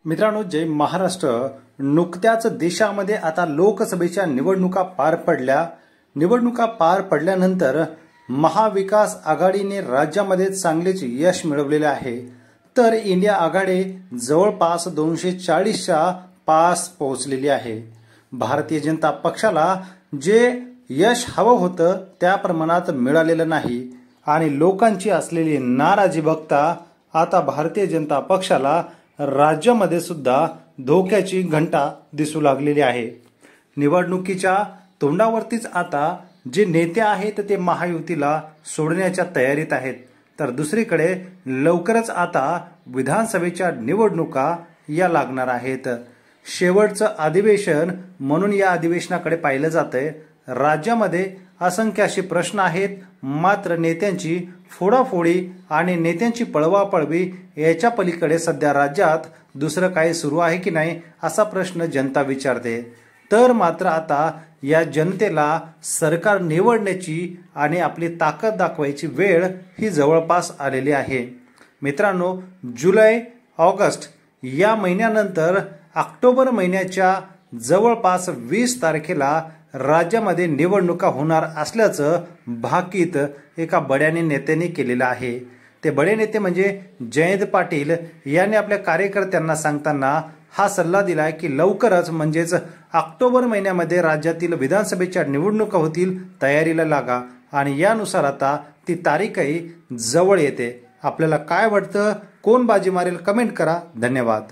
मित्रांनो, जय महाराष्ट्र। नुकत्याच देशामध्ये आता लोकसभेच्या निवडणुका पार पडल्या। निवडणुका पार पडल्यानंतर महाविकास आघाडीने राज्यामध्ये चांगलेच यश मिळवलेले आहे। तर इंडिया आघाडी जवळपास 240च्या पास पोहोचलेली आहे। भारतीय जनता पक्षाला जे यश हवं होतं त्या प्रमाणात मिळालेलं नाही आणि लोकांची असलेली नाराजी बघता आता भारतीय जनता पक्षाला राज्यामध्ये सुद्धा धोक्याची घंटा दिसू लागलेली आहे। निवडणुकीच्या तोंडावरतीच आता जे नेते आहेत ते महायुतीला सोडण्याच्या तयारीत आहेत। तर दुसरीकडे लवकरच आता विधानसभेच्या निवडणुका या लागणार आहेत। शेवटचं अधिवेशन म्हणून या अधिवेशनाकडे पाहिलं जातंय। राज्यामध्ये असंख्य असे प्रश्न आहेत, मात्र नेत्यांची फोडाफोडी आणि नेत्यांची पळवापळवी याच्या पलीकडे सध्या राज्यात दुसरं काही सुरू आहे की नाही असा प्रश्न जनता विचारते। तर मात्र आता या जनतेला सरकार निवडण्याची आणि आपली ताकद दाखवायची वेळ ही जवळपास आलेली आहे। मित्रांनो, जुलै ऑगस्ट या महिन्यानंतर ऑक्टोबर महिन्याच्या जवळपास 20 तारखेला राज्यामध्ये निवडणुका होणार असल्याचं भाकीत एका बड्याने नेत्याने केलेलं आहे। ते बडे नेते म्हणजे जयंत पाटील यांनी आपल्या कार्यकर्त्यांना सांगताना हा सल्ला दिलाय की लवकरच म्हणजेच ऑक्टोबर महिन्यामध्ये राज्यातील विधानसभेच्या निवडणुका होतील, तयारीला लागा। आणि यानुसार आता ती तारीखही जवळ येते। आपल्याला काय वाटतं, कोण बाजी मारेल, कमेंट करा। धन्यवाद।